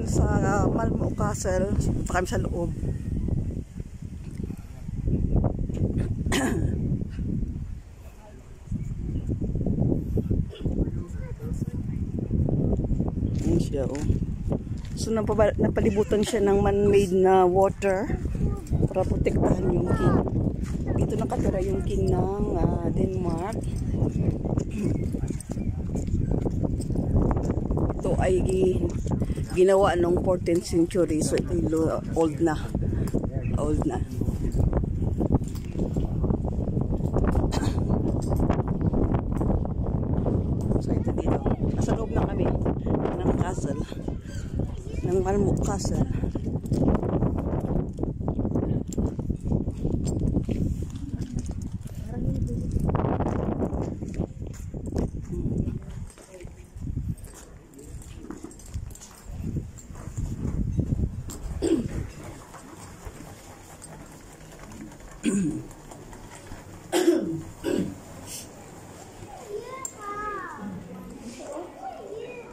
sa Malmo Castle. Punta kami sa loob. Ayan siya, oh. So napalibutan siya ng man-made na water para protektahan yung king. Dito nakatira yung king ng Denmark. Ito ay ginawa noong 14th century, so ito old na. Old na. So ito dito. Nasa loob na kami ng castle. Ng Malmo Castle.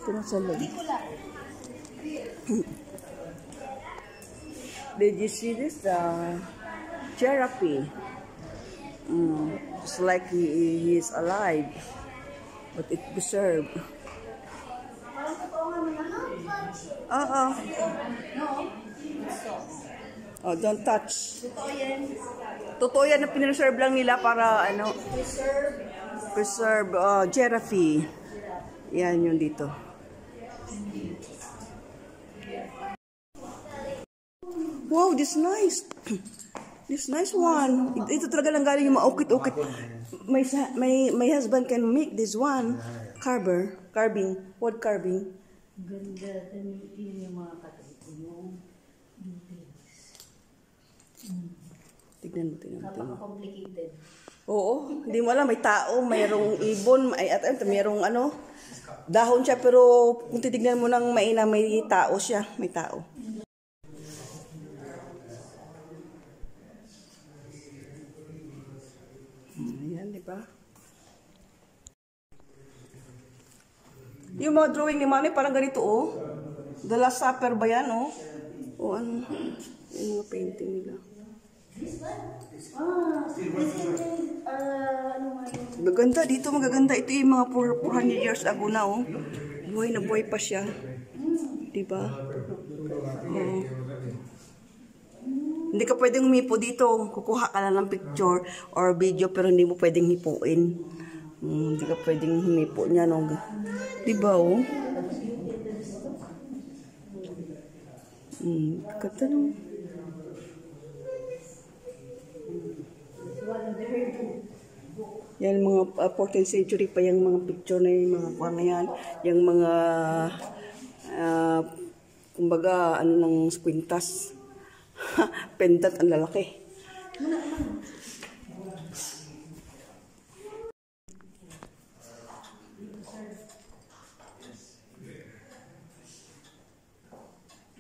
Ito na sa loob. Did you see this? Giraffe. It's like he is alive, but it preserved. Oh, don't touch. Totoo yan na pinreserve lang nila para ano? Preserve giraffe. Yan yung dito. Wow, this nice. This nice one. Ito talaga lang galing yung maukit-ukit. My husband can make this one. Carving. Wood carving. Ganda. Yung mga katapos yung details. Tignan mo. Napaka-complicated. Oo. Hindi mo alam. May tao, mayroong ibon, mayroong ano. Dahon siya, pero kung titignan mo ng maina, may tao siya. May tao. Ayan, di ba? Yung mga drawing ni Manny, parang ganito, oh. The Last Supper ba yan, oh? O ano? Yung mga painting nila. Maganda dito, magaganda. Ito yung mga 400 years ago na, oh. Buhay na buhay pa siya. Diba? Oh. Hindi ka pwedeng humipo dito. Kukuha ka na ng picture or video, pero hindi mo pwedeng hipuin. Hindi ka pwedeng humipo niya, no? Diba, oh? Kata naman. Yan mga 14th century pa yung mga picture na yung mga kuha na yan. Yung mga kumbaga ano ng kwintas. Pendant ang lalaki.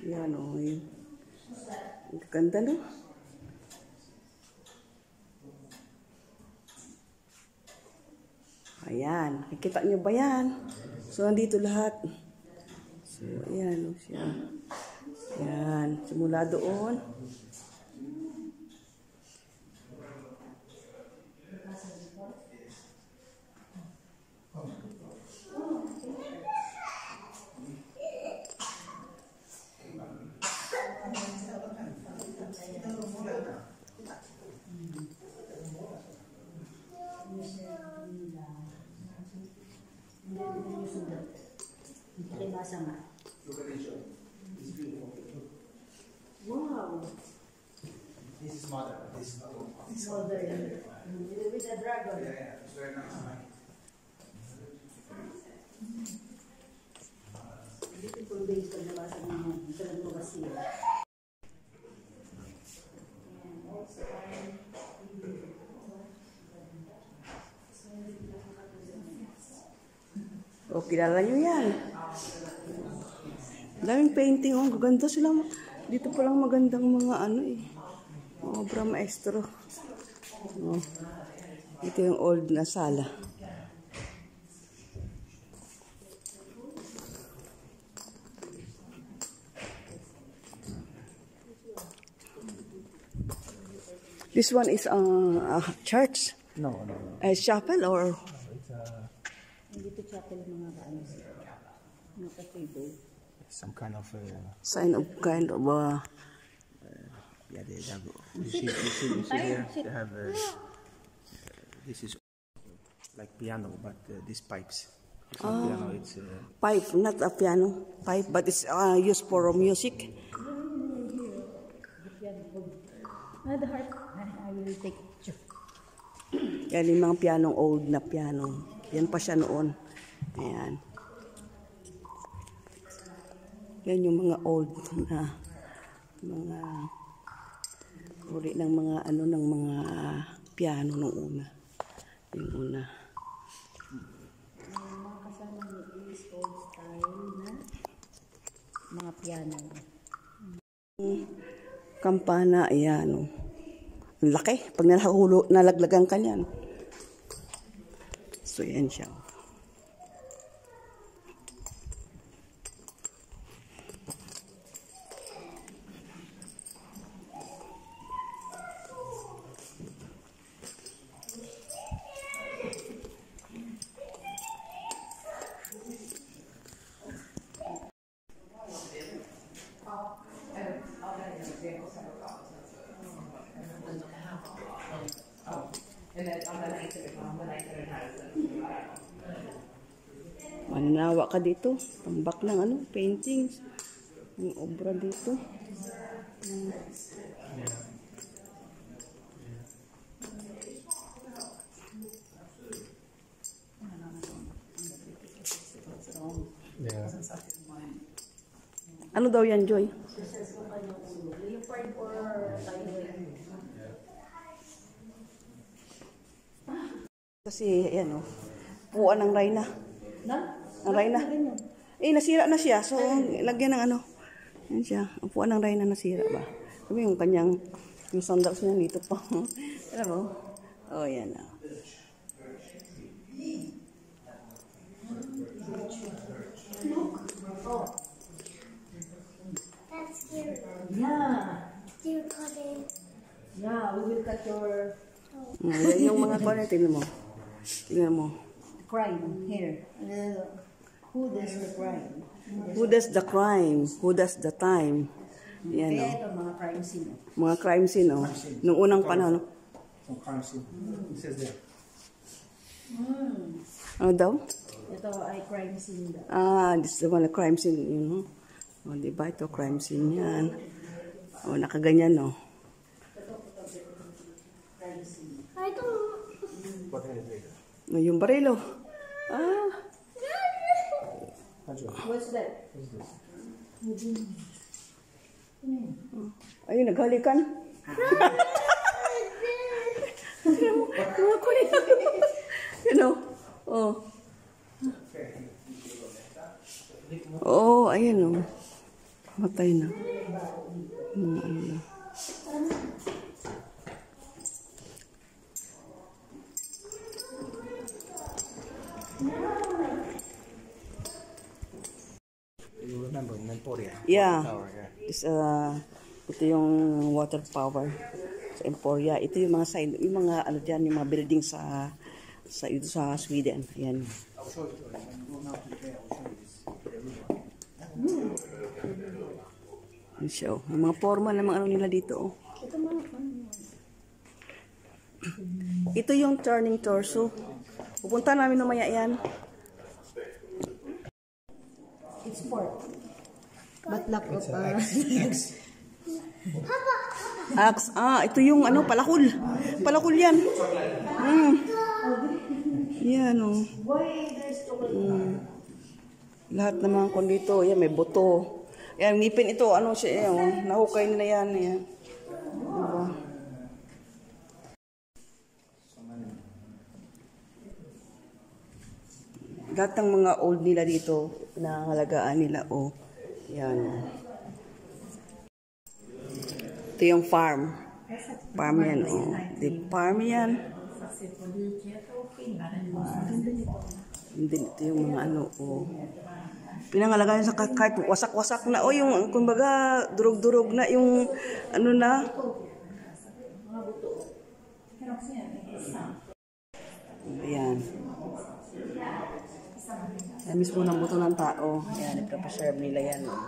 Yan o. Ang ganda, no? Ayan. Nakikita nyo ba yan? So, nandito lahat. So, ayan o siya. Ayan. Simula doon. Wow. This is mother. This is Mother. With the dragon. Yeah. It's very nice. Beautiful days pag nabasa naman. Ito lang mo kasi. O, kilala nyo yan. Daming painting, oh. Gaganda sila. Dito pa lang magandang mga ano eh. Obra maestro. Oh. Ito yung old na sala. This one is a church. No, no, no. A chapel or It's Hindi to chapel mga kaano. Mga cathedral. some kind of. sign of kind of Yeah, they have. You see here they have. This is like piano, but these pipes. It's not piano. It's. pipe, not a piano pipe, but it's used for music. The harp. I will take a picture. Yan yung mga pianong old na piano. Yan pa siya noon. Ayan. Yan yung mga old na mga uri ng mga ano ng mga piano nung una. Yung una. Mga kasama ni is old style na mga piano. Kampana, ayan. Oh. Ang laki. Pag nalaglagan ka niyan. So, yan siya. Mananawa ka dito. Tambak ng ano, paintings. Yung obra dito. Yeah. Ano daw yan, Joy? Yung part or Kasi, ayan o. Puan ng Rayna. na? Ang Rayna. Eh, nasira na siya. So, lagyan ng ano. Yan siya. Ang puan ng Rayna nasira ba? Sabi yung kanyang, yung sandals niya dito pa. Alam mo? Oh, yan o. That's cute. Yeah. You cut it. Yeah, we will cut your Yan yung mga kone. Tingnan mo. Tingnan mo. crime here. Who does the crime? Who does the crime? Who does the time? Yan o. Kaya ito mga crime scene. Mga crime scene o. Nung unang panahon. No? Some crime scene. It says there. Ano daw? Ito ay crime scene daw. This is the one, crime scene. You know? O, diba? Ito, crime scene yan. O, nakaganyan, no? I don't. What is it? O, yung barilo. What's that? Ayun, naghalikan. Mga kunin. You know? Oh. Oh, ayun, oh. Matay na. Mga ano na. You remember in Emporia? Yeah. Tower, yeah. Ito yung water power sa Emporia. Ito yung mga sign, yung mga ano diyan, yung mga building sa ito sa Sweden. Ayan. I'll show you. Go now to there. I'll show you this. Ayan siya, oh. Yung mga formal na mga ano nila dito. Oh. Ito yung turning torso. Pupunta namin mamaya yan. It's pork. But lack of Axe. Ito yung ano, palakul. Palakul yan. Yan, oh. Lahat ng mga kondito, yan, may buto. Yan, ngipin ito, ano siya, oh. Nahukay nila yan, yan. Diba? Lahat ng mga old nila dito, pinangalagaan nila, oh. Yan. Ito yung farm. Farm yan, oh. The farm yan. Hindi, ito yung mga ano, oh. Pinangalagaan sa kahit wasak-wasak na, oh, yung, kumbaga, durog-durog na, yung, ano na. Ayan. Ayan mismo ng buto ng tao. Ayan, ipapaserve nila yan. Ayan.